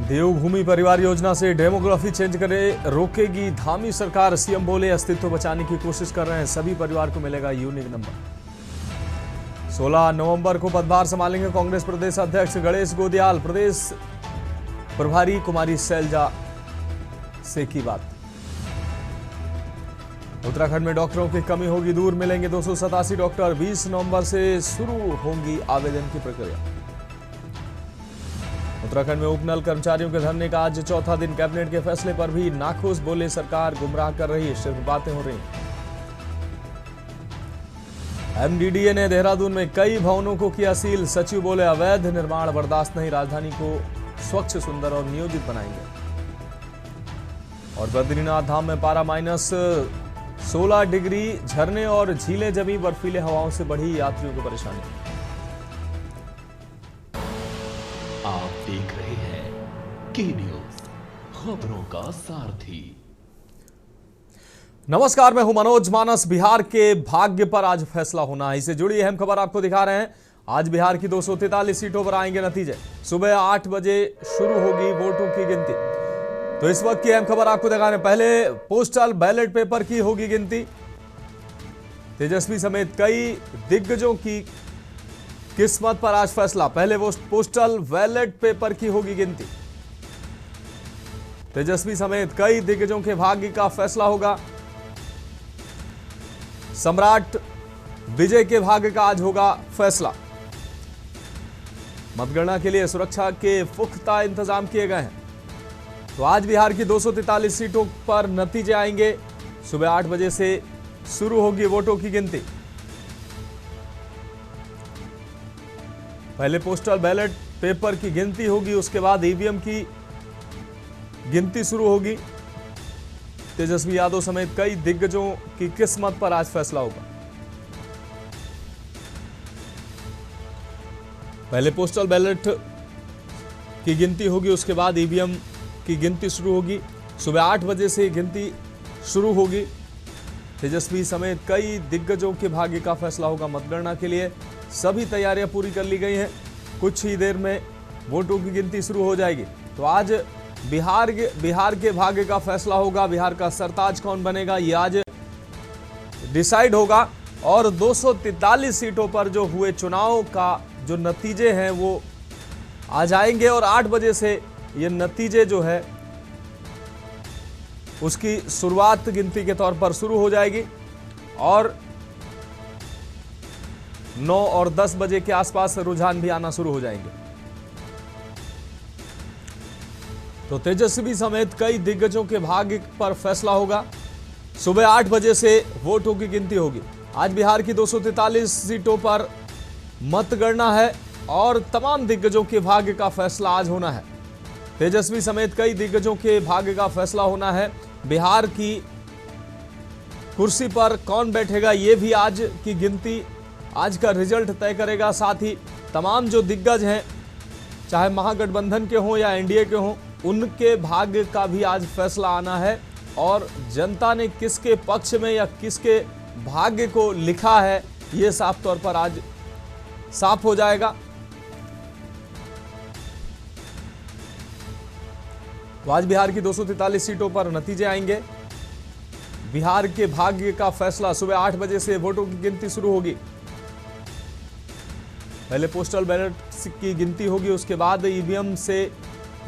देवभूमि परिवार योजना से डेमोग्राफी चेंज करे रोकेगी धामी सरकार। सीएम बोले अस्तित्व बचाने की कोशिश कर रहे हैं, सभी परिवार को मिलेगा यूनिक नंबर। 16 नवंबर को पदभार संभालेंगे कांग्रेस प्रदेश अध्यक्ष गणेश गोदियाल। प्रदेश प्रभारी कुमारी शैलजा से की बात। उत्तराखंड में डॉक्टरों की कमी होगी दूर, मिलेंगे 287 डॉक्टर। 20 नवंबर से शुरू होगी आवेदन की प्रक्रिया। उत्तराखंड में उपनल कर्मचारियों के धरने का आज चौथा दिन। कैबिनेट के फैसले पर भी नाखुश, बोले सरकार गुमराह कर रही है, सिर्फ बातें हो रही। एमडीडीए ने देहरादून में कई भवनों को किया सील। सचिव बोले अवैध निर्माण बर्दाश्त नहीं, राजधानी को स्वच्छ, सुंदर और नियोजित बनाएंगे। और बद्रीनाथ धाम में पारा -16 डिग्री, झरने और झीलें जमी, बर्फीले हवाओं से बढ़ी यात्रियों की परेशानी। आप देख रहे हैं के न्यूज, खबरों का सारथी। नमस्कार, मैं हूं मनोज मानस। बिहार के भाग्य पर आज फैसला होना है, इससे जुड़ी अहम खबर आपको दिखा रहे हैं। आज बिहार की 243 सीटों पर आएंगे नतीजे। सुबह 8 बजे शुरू होगी वोटों की गिनती। तो इस वक्त की अहम खबर आपको दिखा रहे हैं। पहले पोस्टल बैलेट पेपर की होगी गिनती। तेजस्वी समेत कई दिग्गजों की किस्मत पर आज फैसला। पहले वो पोस्टल बैलेट पेपर की होगी गिनती। तेजस्वी समेत कई दिग्गजों के भाग्य का फैसला होगा। सम्राट विजय के भाग्य का आज होगा फैसला। मतगणना के लिए सुरक्षा के पुख्ता इंतजाम किए गए हैं। तो आज बिहार की 243 सीटों पर नतीजे आएंगे। सुबह 8 बजे से शुरू होगी वोटों की गिनती। पहले पोस्टल बैलेट पेपर की गिनती होगी, उसके बाद ईवीएम की गिनती शुरू होगी। तेजस्वी यादव समेत कई दिग्गजों की किस्मत पर आज फैसला होगा। पहले पोस्टल बैलेट की गिनती होगी, उसके बाद ईवीएम की गिनती शुरू होगी। सुबह 8 बजे से गिनती शुरू होगी। तेजस्वी समेत कई दिग्गजों के भाग्य का फैसला होगा। मतगणना के लिए सभी तैयारियां पूरी कर ली गई हैं। कुछ ही देर में वोटों की गिनती शुरू हो जाएगी। तो आज बिहार के भाग्य का फैसला होगा। बिहार का सरताज कौन बनेगा, ये आज डिसाइड होगा। और 243 सीटों पर जो हुए चुनाव का जो नतीजे हैं वो आज आएंगे। और 8 बजे से ये नतीजे जो है उसकी शुरुआत गिनती के तौर पर शुरू हो जाएगी। और 9 और 10 बजे के आसपास रुझान भी आना शुरू हो जाएंगे। तो तेजस्वी समेत कई दिग्गजों के भाग्य पर फैसला होगा। सुबह 8 बजे से वोटों की गिनती होगी। आज बिहार की 243 सीटों पर मतगणना है और तमाम दिग्गजों के भाग्य का फैसला आज होना है। तेजस्वी समेत कई दिग्गजों के भाग्य का फैसला होना है। बिहार की कुर्सी पर कौन बैठेगा, ये भी आज की गिनती, आज का रिजल्ट तय करेगा। साथ ही तमाम जो दिग्गज हैं, चाहे महागठबंधन के हों या एनडीए के हों, उनके भाग्य का भी आज फैसला आना है। और जनता ने किसके पक्ष में या किसके भाग्य को लिखा है, ये साफ तौर पर आज साफ हो जाएगा। तो आज बिहार की 243 सीटों पर नतीजे आएंगे। बिहार के भाग्य का फैसला सुबह 8 बजे से वोटों की गिनती शुरू होगी। पहले पोस्टल बैलेट की गिनती होगी, उसके बाद ईवीएम से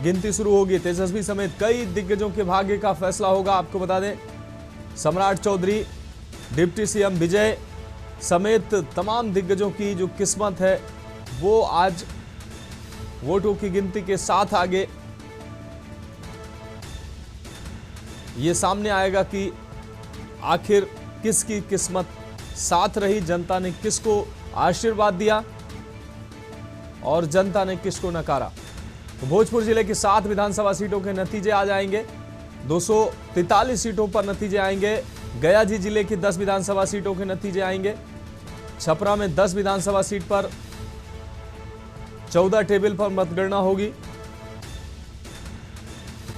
गिनती शुरू होगी। तेजस्वी समेत कई दिग्गजों के भाग्य का फैसला होगा। आपको बता दें, सम्राट चौधरी, डिप्टी सीएम विजय समेत तमाम दिग्गजों की जो किस्मत है वो आज वोटों की गिनती के साथ आगे ये सामने आएगा कि आखिर किसकी किस्मत साथ रही, जनता ने किसको आशीर्वाद दिया और जनता ने किसको नकारा। तो भोजपुर जिले की 7 विधानसभा सीटों के नतीजे आ जाएंगे। 243 सीटों पर नतीजे आएंगे। गया जी जिले की 10 विधानसभा सीटों के नतीजे आएंगे। छपरा में 10 विधानसभा सीट पर 14 टेबल पर मतगणना होगी।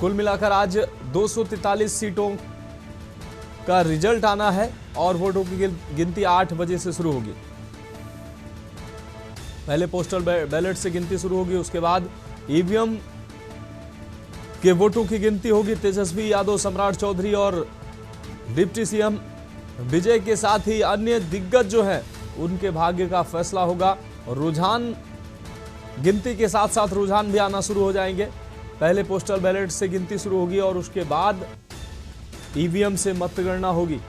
कुल मिलाकर आज 243 सीटों का रिजल्ट आना है और वोटों की गिनती 8 बजे से शुरू होगी। पहले पोस्टल बैलेट से गिनती शुरू होगी, उसके बाद ईवीएम के वोटों की गिनती होगी। तेजस्वी यादव, सम्राट चौधरी और डिप्टी सीएम विजय के साथ ही अन्य दिग्गज जो है उनके भाग्य का फैसला होगा। और रुझान, गिनती के साथ साथ रुझान भी आना शुरू हो जाएंगे। पहले पोस्टल बैलेट से गिनती शुरू होगी और उसके बाद ईवीएम से मतगणना होगी।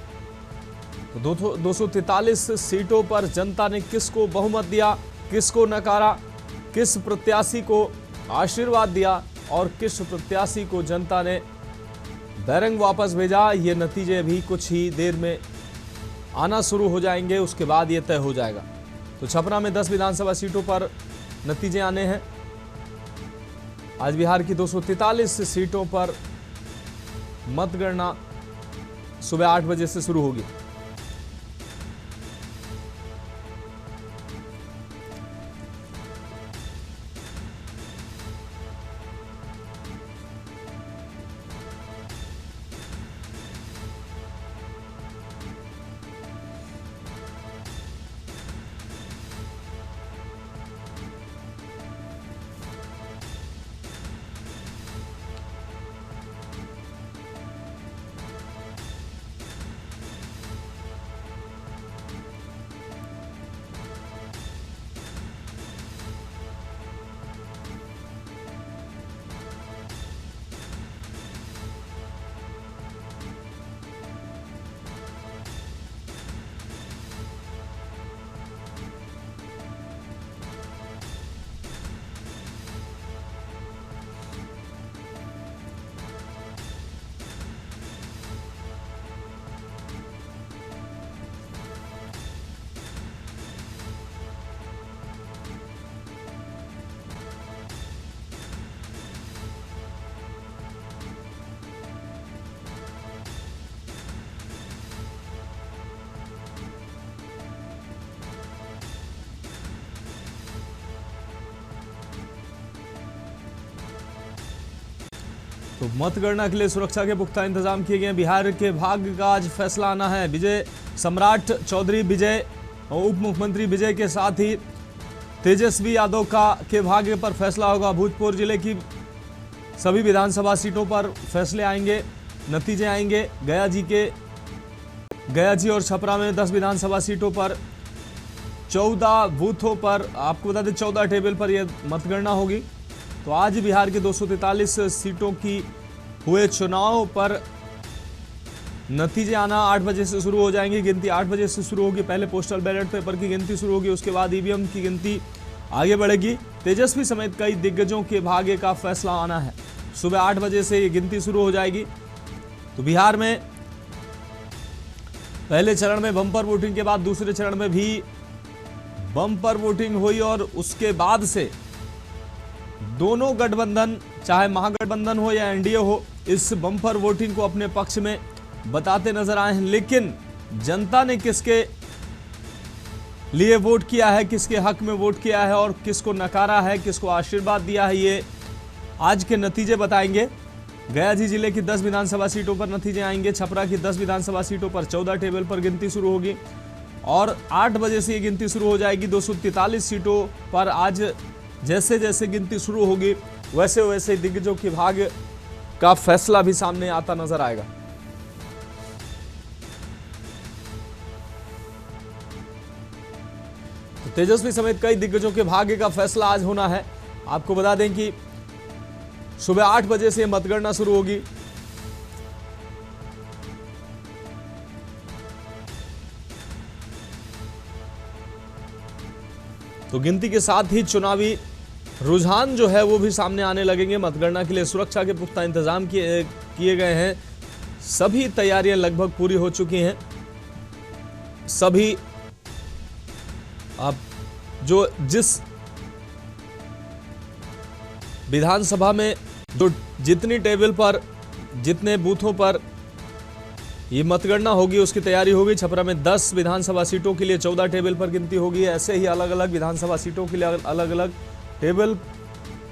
तो 243 सीटों पर जनता ने किसको बहुमत दिया, किसको नकारा, किस प्रत्याशी को आशीर्वाद दिया और किस प्रत्याशी को जनता ने बैरंग वापस भेजा, ये नतीजे भी कुछ ही देर में आना शुरू हो जाएंगे। उसके बाद ये तय हो जाएगा। तो छपरा में 10 विधानसभा सीटों पर नतीजे आने हैं। आज बिहार की 243 सीटों पर मतगणना सुबह 8 बजे से शुरू होगी। तो मतगणना के लिए सुरक्षा के पुख्ता इंतजाम किए गए हैं। बिहार के भाग्य का आज फैसला आना है। विजय, सम्राट चौधरी विजय और उप मुख्यमंत्री विजय के साथ ही तेजस्वी यादव के भाग्य पर फैसला होगा। भोजपुर जिले की सभी विधानसभा सीटों पर फैसले आएंगे, नतीजे आएंगे। गया जी और छपरा में 10 विधानसभा सीटों पर 14 बूथों पर, आपको बता दें 14 टेबल पर यह मतगणना होगी। तो आज बिहार के 243 सीटों की हुए चुनाव पर नतीजे आना 8 बजे से शुरू हो जाएंगे। गिनती 8 बजे से शुरू होगी। पहले पोस्टल बैलेट पेपर की गिनती शुरू होगी, उसके बाद ईवीएम की गिनती आगे बढ़ेगी। तेजस्वी समेत कई दिग्गजों के भाग्य का फैसला आना है। सुबह 8 बजे से ये गिनती शुरू हो जाएगी। तो बिहार में पहले चरण में बम्पर वोटिंग के बाद दूसरे चरण में भी बम्पर वोटिंग हुई और उसके बाद से दोनों गठबंधन, चाहे महागठबंधन हो या एनडीए हो, इस बम्पर वोटिंग को अपने पक्ष में बताते नजर आए हैं। लेकिन जनता ने किसके लिए वोट किया है, किसके हक में वोट किया है और किसको नकारा है, किसको आशीर्वाद दिया है, ये आज के नतीजे बताएंगे। गया जी जिले की 10 विधानसभा सीटों पर नतीजे आएंगे। छपरा की 10 विधानसभा सीटों पर 14 टेबल पर गिनती शुरू होगी और 8 बजे से ये गिनती शुरू हो जाएगी। 243 सीटों पर आज जैसे जैसे गिनती शुरू होगी वैसे वैसे दिग्गजों के भाग्य का फैसला भी सामने आता नजर आएगा। तो तेजस्वी समेत कई दिग्गजों के भाग्य का फैसला आज होना है। आपको बता दें कि सुबह 8 बजे से मतगणना शुरू होगी। तो गिनती के साथ ही चुनावी रुझान जो है वो भी सामने आने लगेंगे। मतगणना के लिए सुरक्षा के पुख्ता इंतजाम किए गए हैं। सभी तैयारियां लगभग पूरी हो चुकी हैं। सभी अब जो जिस विधानसभा में जो जितनी टेबल पर, जितने बूथों पर ये मतगणना होगी उसकी तैयारी होगी। छपरा में 10 विधानसभा सीटों के लिए 14 टेबल पर गिनती होगी। ऐसे ही अलग अलग विधानसभा सीटों के लिए अलग अलग टेबल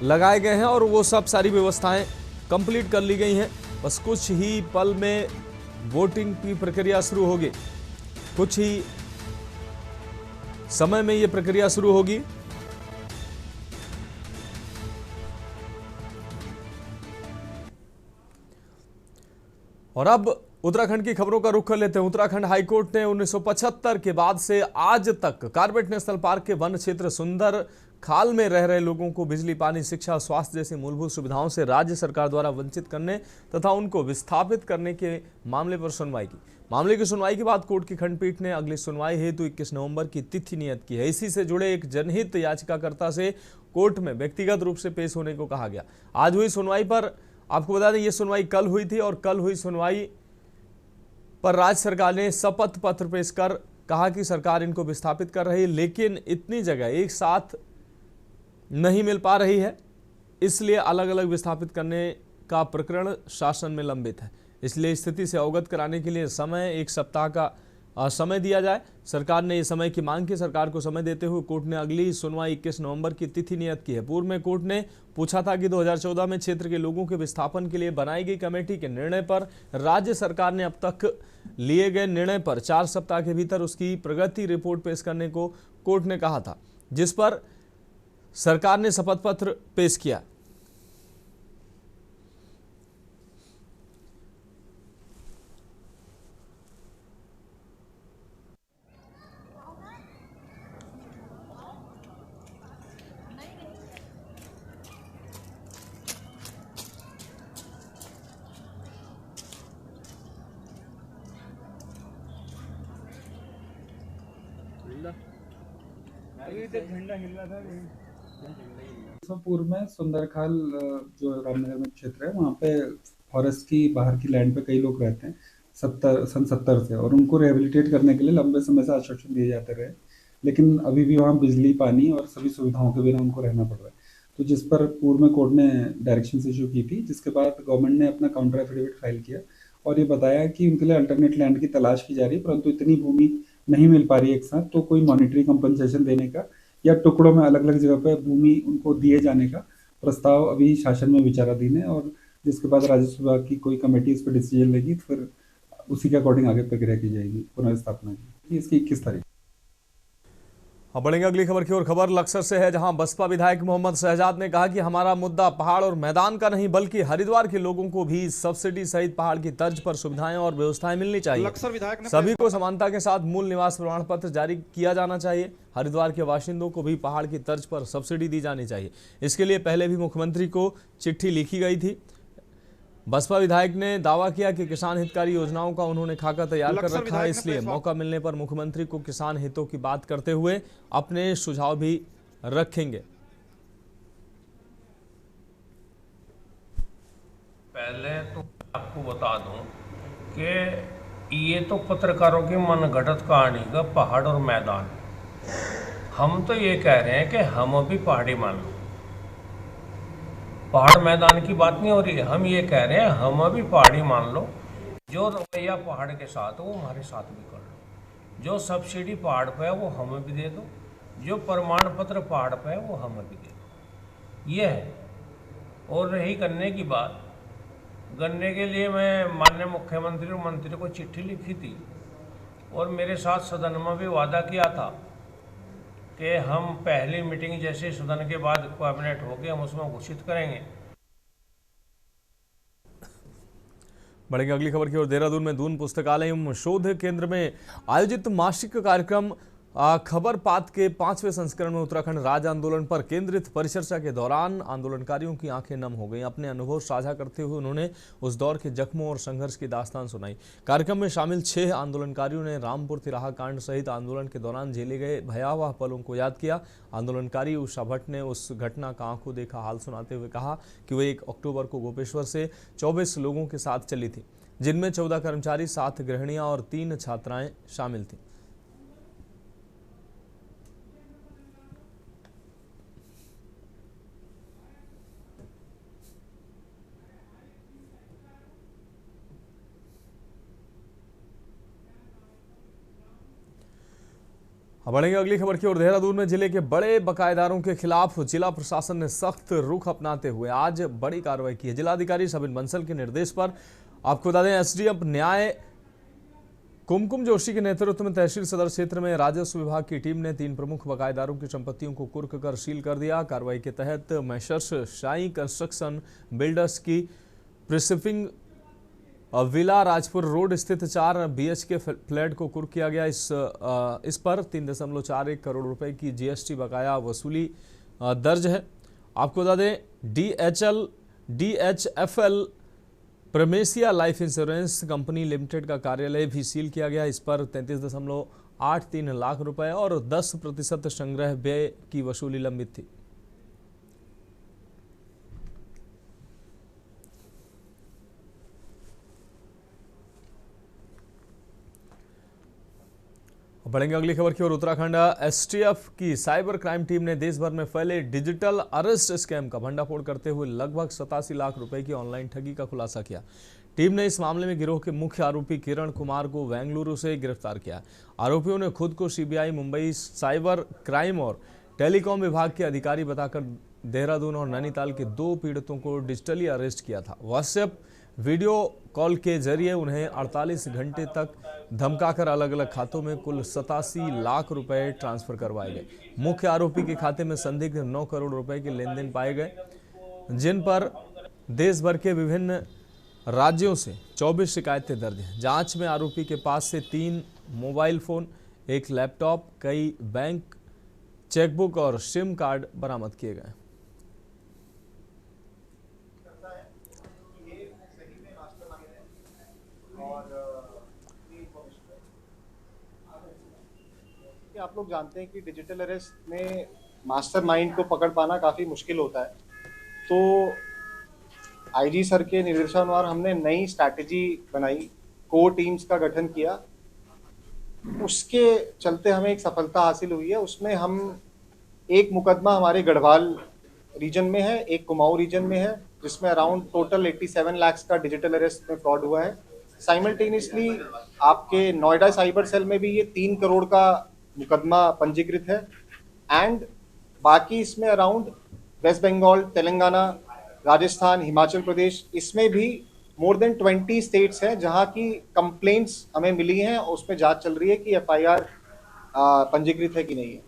लगाए गए हैं और वो सब सारी व्यवस्थाएं कंप्लीट कर ली गई हैं। बस कुछ ही पल में वोटिंग की प्रक्रिया शुरू होगी। कुछ ही समय में ये प्रक्रिया शुरू होगी। और अब उत्तराखंड की खबरों का रुख कर लेते हैं। उत्तराखंड हाईकोर्ट ने 1975 के बाद से आज तक कॉर्बेट नेशनल पार्क के वन क्षेत्र सुंदर खाल में रह रहे लोगों को बिजली, पानी, शिक्षा और स्वास्थ्य जैसी मूलभूत सुविधाओं से राज्य सरकार द्वारा वंचित करने तथा उनको विस्थापित करने के मामले पर सुनवाई की। मामले की सुनवाई के बाद कोर्ट की खंडपीठ ने अगली सुनवाई हेतु 21 नवंबर की तिथि नियत की है। इसी से जुड़े एक जनहित याचिकाकर्ता से कोर्ट में व्यक्तिगत रूप से पेश होने को कहा गया। आज हुई सुनवाई पर आपको बता दें, ये सुनवाई कल हुई थी और कल हुई सुनवाई पर राज्य सरकार ने शपथ पत्र पेश कर कहा कि सरकार इनको विस्थापित कर रही है, लेकिन इतनी जगह एक साथ नहीं मिल पा रही है, इसलिए अलग अलग विस्थापित करने का प्रकरण शासन में लंबित है। इसलिए स्थिति से अवगत कराने के लिए एक सप्ताह का समय दिया जाए। सरकार ने इस समय की मांग की। सरकार को समय देते हुए कोर्ट ने अगली सुनवाई 21 नवंबर की तिथि नियत की है। पूर्व में कोर्ट ने पूछा था कि 2014 में क्षेत्र के लोगों के विस्थापन के लिए बनाई गई कमेटी के निर्णय पर राज्य सरकार ने अब तक लिए गए निर्णय पर 4 सप्ताह के भीतर उसकी प्रगति रिपोर्ट पेश करने को कोर्ट ने कहा था, जिस पर सरकार ने शपथ पत्र पेश किया। पूर्व में सुंदरखाल जो रामनगर में क्षेत्र है, वहाँ पे फॉरेस्ट की बाहर की लैंड पे कई लोग रहते हैं सन 70 से, और उनको रिहेबिलिटेट करने के लिए लंबे समय से आश्वासन दिए जाते रहे, लेकिन अभी भी वहाँ बिजली, पानी और सभी सुविधाओं के बिना उनको रहना पड़ रहा है। तो जिस पर पूर्व में कोर्ट ने डायरेक्शन इशू की थी, जिसके बाद गवर्नमेंट ने अपना काउंटर एफिडेविट फाइल किया और ये बताया कि उनके लिए अल्टरनेट लैंड की तलाश की जा रही है, परंतु इतनी भूमि नहीं मिल पा रही है एक साथ, तो कोई मॉनिटरी कंपनसेशन देने का या टुकड़ों में अलग अलग जगह पे भूमि उनको दिए जाने का प्रस्ताव अभी शासन में विचाराधीन है, और जिसके बाद राजस्व विभाग की कोई कमेटी इस पर डिसीजन लेगी, तो फिर उसी के अकॉर्डिंग आगे प्रक्रिया की जाएगी पुनर्स्थापना की। इसकी 21 तारीख। अब बढ़ेंगे अगली खबर की ओर। खबर लक्सर से है, जहां बसपा विधायक मोहम्मद शहजाद ने कहा कि हमारा मुद्दा पहाड़ और मैदान का नहीं, बल्कि हरिद्वार के लोगों को भी सब्सिडी सहित पहाड़ की तर्ज पर सुविधाएं और व्यवस्थाएं मिलनी चाहिए। सभी को समानता के साथ मूल निवास प्रमाण पत्र जारी किया जाना चाहिए। हरिद्वार के बाशिंदों को भी पहाड़ की तर्ज पर सब्सिडी दी जानी चाहिए। इसके लिए पहले भी मुख्यमंत्री को चिट्ठी लिखी गई थी। बसपा विधायक ने दावा किया कि किसान हितकारी योजनाओं का उन्होंने खाका तैयार कर रखा है, इसलिए मौका मिलने पर मुख्यमंत्री को किसान हितों की बात करते हुए अपने सुझाव भी रखेंगे। पहले तो आपको बता दूं कि ये तो पत्रकारों की मनगढ़ंत कहानी का पहाड़ और मैदान। हम तो ये कह रहे हैं कि हम अभी पहाड़ी मान लो, पहाड़ मैदान की बात नहीं हो रही है। हम ये कह रहे हैं हम अभी पहाड़ी मान लो, जो रवैया पहाड़ के साथ हो वो हमारे साथ भी कर लो, जो सब्सिडी पहाड़ पे है वो हमें भी दे दो, जो प्रमाण पत्र पहाड़ पे है वो हमें भी दे दो, ये है। और रही गन्ने की बात, गन्ने के लिए मैं माननीय मुख्यमंत्री और मंत्री को चिट्ठी लिखी थी और मेरे साथ सदन में भी वादा किया था कि हम पहली मीटिंग जैसे सदन के बाद कैबिनेट होगी हम उसमें घोषित करेंगे। बढ़ेंगे अगली खबर की ओर। देहरादून में दून पुस्तकालय एवं शोध केंद्र में आयोजित मासिक कार्यक्रम खबर पात के 5वें संस्करण में उत्तराखंड राज्य आंदोलन पर केंद्रित परिचर्चा के दौरान आंदोलनकारियों की आंखें नम हो गईं। अपने अनुभव साझा करते हुए उन्होंने उस दौर के जख्मों और संघर्ष की दास्तान सुनाई। कार्यक्रम में शामिल 6 आंदोलनकारियों ने रामपुर तिराहा कांड सहित आंदोलन के दौरान झेले गए भयावह पलों को याद किया। आंदोलनकारी उषा भट्ट ने उस घटना का आंखों देखा हाल सुनाते हुए कहा कि वे 1 अक्टूबर को गोपेश्वर से 24 लोगों के साथ चली थी, जिनमें 14 कर्मचारी, 7 गृहिणियां और 3 छात्राएं शामिल थीं। बढ़ेंगे अगली खबर की ओर। देहरादून में जिले के बड़े बकायेदारों के खिलाफ जिला प्रशासन ने सख्त रुख अपनाते हुए आज बड़ी कार्रवाई की है। जिलाधिकारी सबिन बंसल के निर्देश पर आपको बता दें, एसडीएम न्याय कुमकुम जोशी के नेतृत्व में तहसील सदर क्षेत्र में राजस्व विभाग की टीम ने 3 प्रमुख बकायेदारों की संपत्तियों को कुर्क कर सील कर दिया। कार्रवाई के तहत मैसर्स शाई कंस्ट्रक्शन बिल्डर्स की विला राजपुर रोड स्थित 4 BHK फ्लैट को कुर्क किया गया। इस पर 3.41 करोड़ रुपए की GST बकाया वसूली दर्ज है। आपको बता दें DHFL Pramerica life insurance company limited का कार्यालय भी सील किया गया। इस पर 33.83 लाख रुपए और 10% संग्रह व्यय की वसूली लंबित थी। बढ़ेंगे अगली खबर की ओर। उत्तराखंड STF की साइबर क्राइम टीम ने देश भर में फैले डिजिटल अरेस्ट स्कैम का भंडाफोड़ करते हुए लगभग 87 लाख रुपए की ऑनलाइन ठगी का खुलासा किया। टीम ने इस मामले में गिरोह के मुख्य आरोपी किरण कुमार को बेंगलुरु से गिरफ्तार किया। आरोपियों ने खुद को CBI मुंबई साइबर क्राइम और टेलीकॉम विभाग के अधिकारी बताकर देहरादून और नैनीताल के 2 पीड़ितों को डिजिटली अरेस्ट किया था। व्हाट्सएप वीडियो कॉल के जरिए उन्हें 48 घंटे तक धमकाकर अलग अलग खातों में कुल 87 लाख रुपए ट्रांसफर करवाए गए। मुख्य आरोपी के खाते में संदिग्ध 9 करोड़ रुपए के लेन देन पाए गए, जिन पर देश भर के विभिन्न राज्यों से 24 शिकायतें दर्ज हैं। जांच में आरोपी के पास से 3 मोबाइल फोन, 1 लैपटॉप, कई बैंक चेकबुक और सिम कार्ड बरामद किए गए। आप लोग जानते हैं कि डिजिटल अरेस्ट में मास्टरमाइंड को पकड़ पाना काफ़ी मुश्किल होता है। तो IG सर के निर्देशानुसार हमने नई स्ट्रैटेजी बनाई, कोर टीम्स का गठन किया। उसके चलते हमें एक सफलता हासिल हुई है। उसमें हम एक मुकदमा हमारे गढ़वाल रीजन में है, एक कुमाऊं रीजन में है, जिसमें अराउंड टोटल 87 लाख का डिजिटल अरेस्ट में फ्रॉड हुआ है। साइमल्टेनियसली आपके नोएडा साइबर सेल में भी ये 3 करोड़ का मुकदमा पंजीकृत है। एंड बाकी इसमें अराउंड वेस्ट बंगाल, तेलंगाना, राजस्थान, हिमाचल प्रदेश, इसमें भी मोर देन 20 स्टेट्स हैं जहां की कंप्लेंट्स हमें मिली हैं और उसमें जांच चल रही है कि FIR पंजीकृत है कि नहीं है।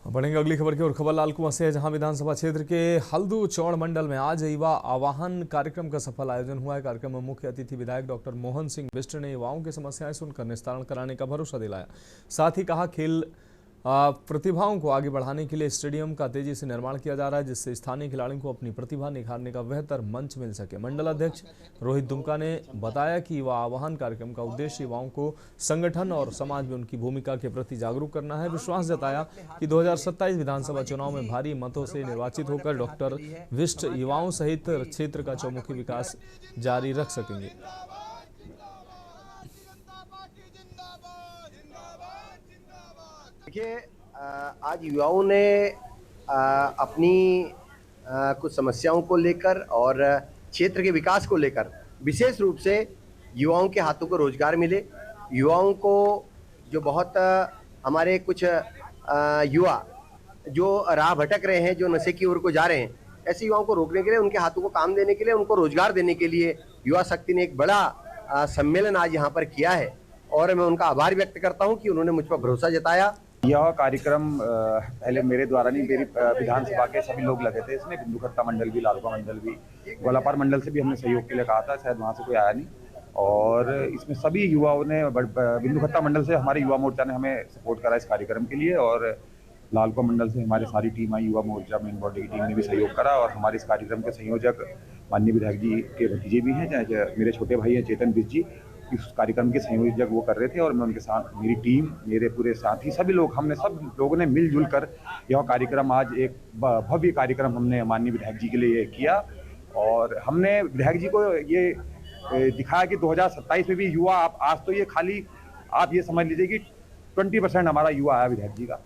बढ़ेंगे अगली खबर की ओर। खबर लाल कुआं से है, जहां विधानसभा क्षेत्र के हल्दू चौड़ मंडल में आज युवा आवाहन कार्यक्रम का सफल आयोजन हुआ है। कार्यक्रम में मुख्य अतिथि विधायक डॉक्टर मोहन सिंह बिष्ट ने युवाओं की समस्याएं सुनकर निस्तारण कराने का भरोसा दिलाया। साथ ही कहा खेल प्रतिभाओं को आगे बढ़ाने के लिए स्टेडियम का तेजी से निर्माण किया जा रहा है, जिससे स्थानीय खिलाड़ियों को अपनी प्रतिभा निखारने का बेहतर मंच मिल सके। मंडल अध्यक्ष रोहित दुमका ने बताया कि युवा आवाहन कार्यक्रम का उद्देश्य युवाओं को संगठन और समाज में उनकी भूमिका के प्रति जागरूक करना है। विश्वास जताया कि 2027 विधानसभा चुनाव में भारी मतों से निर्वाचित होकर डॉक्टर बिष्ट युवाओं सहित क्षेत्र का चौमुखी विकास जारी रख सकेंगे। देखिए, आज युवाओं ने अपनी कुछ समस्याओं को लेकर और क्षेत्र के विकास को लेकर विशेष रूप से युवाओं के हाथों को रोजगार मिले, युवाओं को जो बहुत हमारे कुछ युवा जो राह भटक रहे हैं, जो नशे की ओर को जा रहे हैं, ऐसे युवाओं को रोकने के लिए, उनके हाथों को काम देने के लिए, उनको रोजगार देने के लिए युवा शक्ति ने एक बड़ा सम्मेलन आज यहाँ पर किया है और मैं उनका आभार व्यक्त करता हूँ कि उन्होंने मुझ पर भरोसा जताया। यह कार्यक्रम पहले मेरे द्वारा नहीं, मेरी विधानसभा के सभी लोग लगे थे इसमें। बिंदु खत्ता मंडल भी, लालकुआं मंडल भी, गोलापार मंडल से भी हमने सहयोग के लिए कहा था, शायद वहाँ से कोई आया नहीं। और इसमें सभी युवाओं ने, बिंदु खत्ता मंडल से हमारे युवा मोर्चा ने हमें सपोर्ट करा इस कार्यक्रम के लिए, और लालकुआं मंडल से हमारी सारी टीम आई, युवा मोर्चा मेन बॉडी की टीम ने भी सहयोग करा। और हमारे इस कार्यक्रम के संयोजक माननीय विधायक जी के भतीजे भी हैं, मेरे छोटे भाई हैं चेतन बिष्ट जी, इस कार्यक्रम के संयोजक वो कर रहे थे। और मैं उनके साथ, मेरी टीम, मेरे पूरे साथी, सभी लोग, हमने सब लोगों ने मिलजुल कर यह कार्यक्रम, आज एक भव्य कार्यक्रम हमने माननीय विधायक जी के लिए किया। और हमने विधायक जी को ये दिखाया कि 2027 में भी युवा, आज तो ये खाली आप ये समझ लीजिए कि 20% हमारा युवा आया विधायक जी का।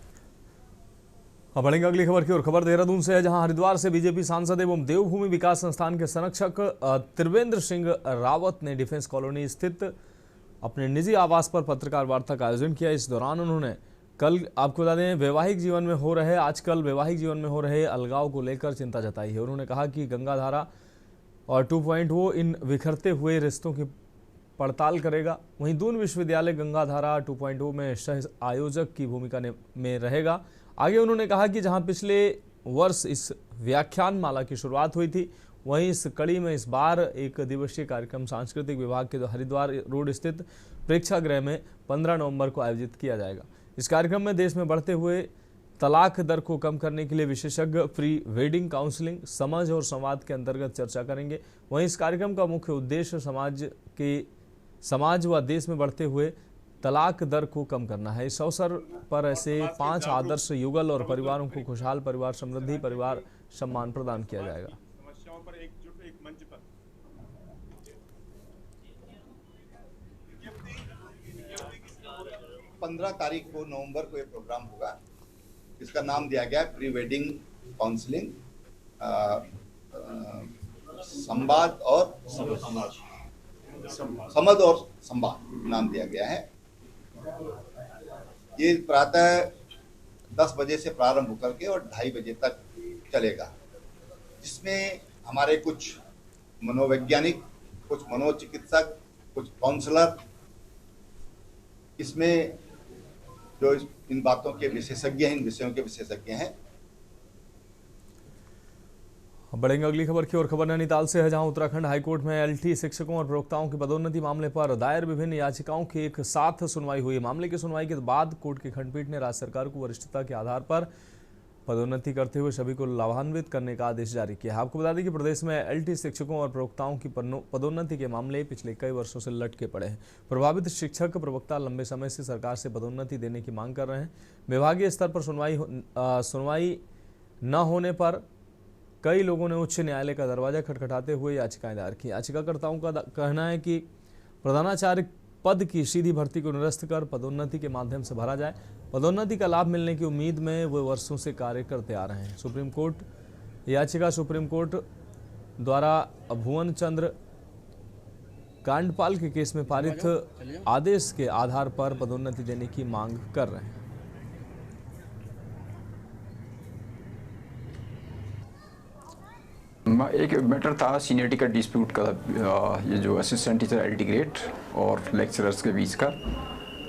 अब बढ़ेंगे अगली खबर की ओर। खबर देहरादून से है, जहां हरिद्वार से बीजेपी सांसद एवं देवभूमि विकास संस्थान के संरक्षक त्रिवेंद्र सिंह रावत ने डिफेंस कॉलोनी स्थित अपने निजी आवास पर पत्रकार वार्ता का आयोजन किया। इस दौरान उन्होंने आपको बता दें, आजकल वैवाहिक जीवन में हो रहे अलगाव को लेकर चिंता जताई है। उन्होंने कहा कि गंगाधारा और 2.0 इन बिखरते हुए रिश्तों की पड़ताल करेगा। वहीं दून विश्वविद्यालय गंगाधारा 2.0 में सह आयोजक की भूमिका में रहेगा। आगे उन्होंने कहा कि जहां पिछले वर्ष इस व्याख्यान माला की शुरुआत हुई थी, वहीं इस कड़ी में इस बार एक दिवसीय कार्यक्रम सांस्कृतिक विभाग के हरिद्वार रोड स्थित प्रेक्षागृह में 15 नवंबर को आयोजित किया जाएगा। इस कार्यक्रम में देश में बढ़ते हुए तलाक दर को कम करने के लिए विशेषज्ञ प्री वेडिंग काउंसलिंग, समझ और संवाद के अंतर्गत चर्चा करेंगे। वहीं इस कार्यक्रम का मुख्य उद्देश्य समाज व देश में बढ़ते हुए तलाक दर को कम करना है। इस अवसर पर ऐसे 5 आदर्श युगल और परिवारों को खुशहाल परिवार, समृद्धि परिवार सम्मान प्रदान किया जाएगा। समस्याओं पर एकजुट एक मंच पर 15 तारीख को नवंबर को ये प्रोग्राम होगा। इसका नाम दिया गया प्री वेडिंग काउंसलिंग, संवाद और समझ और संवाद नाम दिया गया है। ये प्रातः 10 बजे से प्रारंभ होकर के और 2:30 बजे तक चलेगा, जिसमें हमारे कुछ मनोवैज्ञानिक, कुछ मनोचिकित्सक, कुछ काउंसलर, इसमें जो इन बातों के विशेषज्ञ हैं, इन विषयों के विशेषज्ञ हैं। बढ़ेंगे अगली खबर की ओर। खबर नैनीताल से है, जहां उत्तराखंड हाईकोर्ट में एलटी शिक्षकों और प्रवक्ताओं की पदोन्नति मामले पर दायर विभिन्न याचिकाओं की एक साथ सुनवाई हुई। मामले की सुनवाई के बाद कोर्ट की खंडपीठ ने राज्य सरकार को वरिष्ठता के आधार पर पदोन्नति करते हुए सभी को लाभान्वित करने का आदेश जारी किया। आपको बता दें कि प्रदेश में एलटी शिक्षकों और प्रवक्ताओं की पदोन्नति के मामले पिछले कई वर्षों से लटके पड़े हैं। प्रभावित शिक्षक प्रवक्ता लंबे समय से सरकार से पदोन्नति देने की मांग कर रहे हैं। विभागीय स्तर पर सुनवाई न होने पर कई लोगों ने उच्च न्यायालय का दरवाजा खटखटाते हुए याचिकाएं दायर की। याचिकाकर्ताओं का कहना है कि प्रधानाचार्य पद की सीधी भर्ती को निरस्त कर पदोन्नति के माध्यम से भरा जाए। पदोन्नति का लाभ मिलने की उम्मीद में वे वर्षों से कार्य करते आ रहे हैं। सुप्रीम कोर्ट द्वारा भुवन चंद्र कांडपाल के केस में पारित आदेश के आधार पर पदोन्नति देने की मांग कर रहे हैं। एक मैटर था सीनियरिटी का डिस्प्यूट का, ये जो असिस्टेंट टीचर एलटी ग्रेड और लेक्चरर्स के बीच का,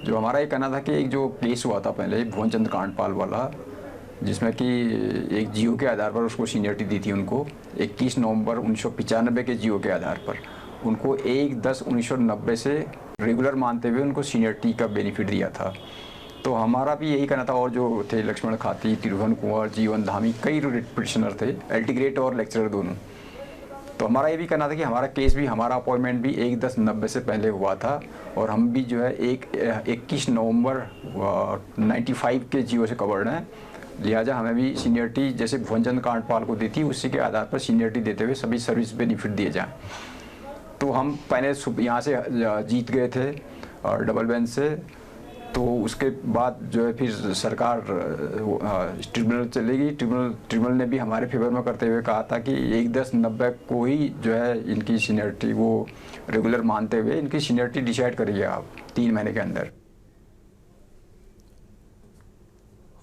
जो हमारा ये कहना था कि एक जो केस हुआ था पहले भुवन चंद्र कांडपाल वाला, जिसमें कि एक जीओ के आधार पर उसको सीनियरिटी दी थी। उनको 21 नवंबर 1995 के जीओ के आधार पर उनको 1/10/1990 से रेगुलर मानते हुए उनको सीनियरिटी का बेनिफिट दिया था। तो हमारा भी यही कहना था, और जो थे लक्ष्मण खाती, त्रिभुवन कुंवर, जीवन धामी, कई पिटिशनर थे, एलटी ग्रेड और लेक्चरर दोनों। तो हमारा ये भी कहना था कि हमारा केस भी, हमारा अपॉइंटमेंट भी 1/10/90 से पहले हुआ था, और हम भी जो है 21 नवंबर 95 के जीओ से कवर्ड हैं। लिहाजा हमें भी सीनियरिटी जैसे भुवन चंद्र कांडपाल को दी थी, उसी के आधार पर सीनियरिटी देते हुए सभी सर्विस बेनिफिट दिए जाएँ। तो हम पहले यहाँ से जीत गए थे डबल बेंच से। तो उसके बाद जो है फिर सरकार ट्रिब्यूनल चलेगी। ट्रिब्यूनल ने भी हमारे फेवर में करते हुए कहा था कि 1/10/90 को ही जो है इनकी सीनियरिटी वो रेगुलर मानते हुए इनकी सीनियरिटी डिसाइड करिए आप 3 महीने के अंदर।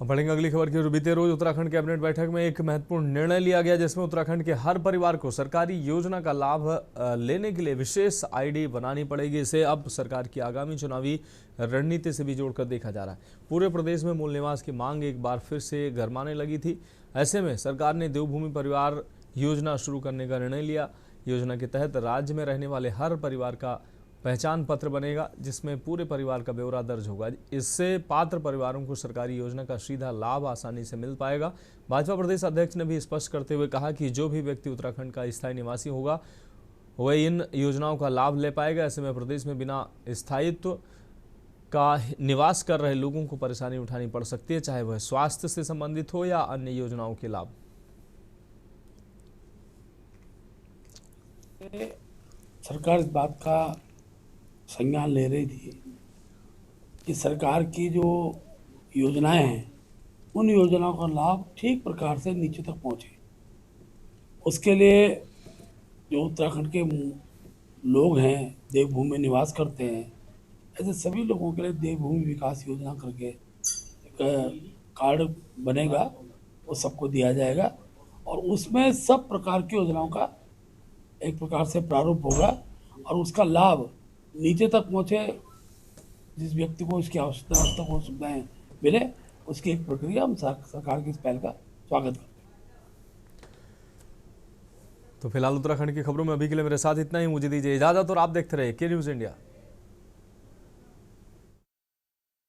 बढ़ेंगे अगली खबर की। बीते रोज उत्तराखंड कैबिनेट बैठक में एक महत्वपूर्ण निर्णय लिया गया, जिसमें उत्तराखंड के हर परिवार को सरकारी योजना का लाभ लेने के लिए विशेष आईडी बनानी पड़ेगी। इसे अब सरकार की आगामी चुनावी रणनीति से भी जोड़कर देखा जा रहा है। पूरे प्रदेश में मूल निवास की मांग एक बार फिर से गरमाने लगी थी। ऐसे में सरकार ने देवभूमि परिवार योजना शुरू करने का निर्णय लिया। योजना के तहत राज्य में रहने वाले हर परिवार का पहचान पत्र बनेगा, जिसमें पूरे परिवार का ब्यौरा दर्ज होगा। इससे पात्र परिवारों को सरकारी योजना का सीधा लाभ आसानी से मिल पाएगा। भाजपा प्रदेश अध्यक्ष ने भी स्पष्ट करते हुए कहा कि जो भी व्यक्ति उत्तराखंड का स्थायी निवासी होगा वह इन योजनाओं का लाभ ले पाएगा। ऐसे में प्रदेश में बिना स्थायित्व का निवास कर रहे लोगों को परेशानी उठानी पड़ सकती है, चाहे वह स्वास्थ्य से संबंधित हो या अन्य योजनाओं के लाभ। सरकार इस बात का संज्ञान ले रही थी कि सरकार की जो योजनाएं हैं उन योजनाओं का लाभ ठीक प्रकार से नीचे तक पहुंचे। उसके लिए जो उत्तराखंड के लोग हैं, देवभूमि में निवास करते हैं, ऐसे सभी लोगों के लिए देवभूमि विकास योजना करके एक कार्ड बनेगा, वो सबको दिया जाएगा और उसमें सब प्रकार की योजनाओं का एक प्रकार से प्रारूप होगा और उसका लाभ नीचे तक पहुँचे। जिस व्यक्ति को इसकी आवश्यकता हो सुविधाएं मिले, उसकी एक प्रक्रिया हम सरकार की इस पहल का स्वागत करते हैं। तो फिलहाल उत्तराखंड की खबरों में अभी के लिए मेरे साथ इतना ही। मुझे दीजिए इजाजत और आप देखते रहिए के न्यूज़ इंडिया।